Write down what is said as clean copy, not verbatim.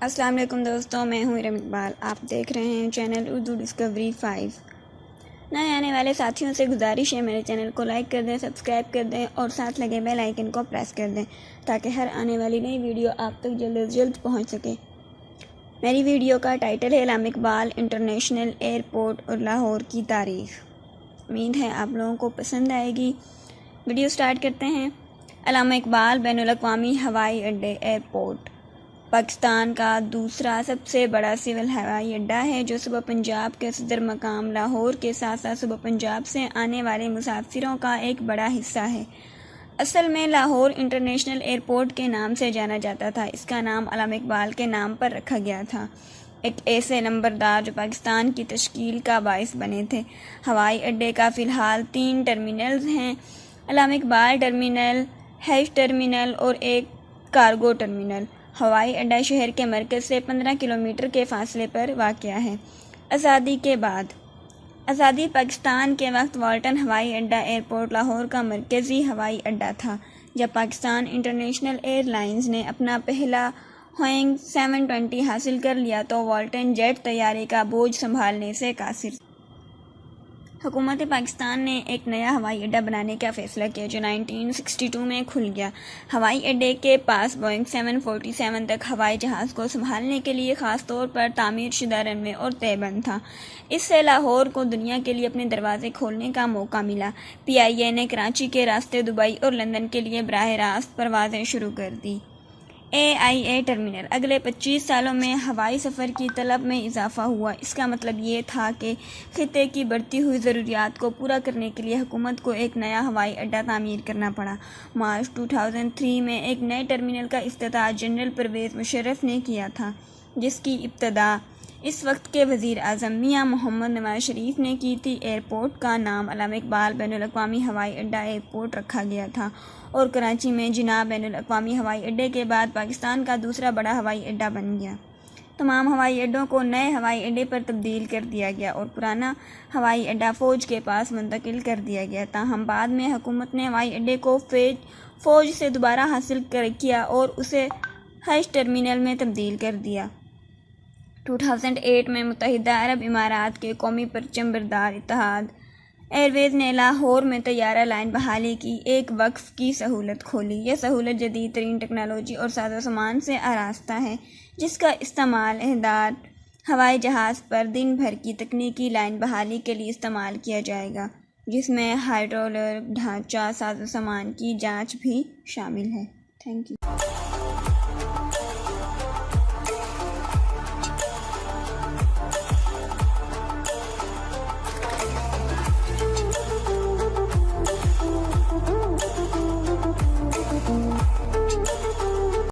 السلام علیکم دوستوں، میں ہوں ارم اقبال۔ آپ دیکھ رہے ہیں چینل اردو ڈسکوری 5۔ نئے آنے والے ساتھیوں سے گزارش ہے میرے چینل کو لائک کر دیں، سبسکرائب کر دیں اور ساتھ لگے بیل آئیکن کو پریس کر دیں تاکہ ہر آنے والی نئی ویڈیو آپ تک جلد از جلد پہنچ سکے۔ میری ویڈیو کا ٹائٹل ہے علامہ اقبال انٹرنیشنل ایئرپورٹ اور لاہور کی تاریخ۔ امید ہے آپ لوگوں کو پسند آئے گی۔ ویڈیو سٹارٹ کرتے ہیں۔ علامہ اقبال بین الاقوامی ہوائی اڈے ایئرپورٹ پاکستان کا دوسرا سب سے بڑا سول ہوائی اڈہ ہے، جو صوبہ پنجاب کے صدر مقام لاہور کے ساتھ ساتھ صوبہ پنجاب سے آنے والے مسافروں کا ایک بڑا حصہ ہے۔ اصل میں لاہور انٹرنیشنل ایئرپورٹ کے نام سے جانا جاتا تھا۔ اس کا نام علامہ اقبال کے نام پر رکھا گیا تھا، ایک ایسے نمبردار جو پاکستان کی تشکیل کا باعث بنے تھے۔ ہوائی اڈے کا فی الحال 3 ٹرمینلز ہیں: علامہ اقبال ٹرمینل، ہیچ ٹرمینل اور ایک کارگو ٹرمینل۔ ہوائی اڈہ شہر کے مرکز سے 15 کلومیٹر کے فاصلے پر واقع ہے۔ آزادی کے بعد آزادی پاکستان کے وقت والٹن ہوائی اڈہ ایئرپورٹ لاہور کا مرکزی ہوائی اڈہ تھا۔ جب پاکستان انٹرنیشنل ایئر لائنز نے اپنا پہلا بوئنگ 720 حاصل کر لیا تو والٹن جیٹ طیارے کا بوجھ سنبھالنے سے قاصر تھا۔ حکومت پاکستان نے ایک نیا ہوائی اڈہ بنانے کا فیصلہ کیا جو 1962 میں کھل گیا۔ ہوائی اڈے کے پاس بوئنگ 747 تک ہوائی جہاز کو سنبھالنے کے لیے خاص طور پر تعمیر شدہ رن وے اور طے بند تھا۔ اس سے لاہور کو دنیا کے لیے اپنے دروازے کھولنے کا موقع ملا۔ PIA نے کراچی کے راستے دبئی اور لندن کے لیے براہ راست پروازیں شروع کر دی۔ AIA ٹرمینل اگلے 25 سالوں میں ہوائی سفر کی طلب میں اضافہ ہوا۔ اس کا مطلب یہ تھا کہ خطے کی بڑھتی ہوئی ضروریات کو پورا کرنے کے لیے حکومت کو ایک نیا ہوائی اڈہ تعمیر کرنا پڑا۔ مارچ 2003 میں ایک نئے ٹرمینل کا افتتاح جنرل پرویز مشرف نے کیا تھا، جس کی ابتدا اس وقت کے وزیر اعظم میاں محمد نواز شریف نے کی تھی۔ ایئرپورٹ کا نام علامہ اقبال بین الاقوامی ہوائی اڈہ ایئرپورٹ رکھا گیا تھا اور کراچی میں جناح بین الاقوامی ہوائی اڈے کے بعد پاکستان کا دوسرا بڑا ہوائی اڈہ بن گیا۔ تمام ہوائی اڈوں کو نئے ہوائی اڈے پر تبدیل کر دیا گیا اور پرانا ہوائی اڈہ فوج کے پاس منتقل کر دیا گیا۔ تاہم بعد میں حکومت نے ہوائی اڈے کو فوج سے دوبارہ حاصل کیا اور اسے ہیچ ٹرمینل میں تبدیل کر دیا۔ 2008 میں متحدہ عرب امارات کے قومی پرچم بردار اتحاد ایئر ویز نے لاہور میں طیارہ لائن بحالی کی ایک وقف کی سہولت کھولی۔ یہ سہولت جدید ترین ٹیکنالوجی اور ساز و سامان سے آراستہ ہے، جس کا استعمال احداث ہوائی جہاز پر دن بھر کی تکنیکی لائن بحالی کے لیے استعمال کیا جائے گا، جس میں ہائیڈرولک ڈھانچہ ساز و سامان کی جانچ بھی شامل ہے۔ Thank you.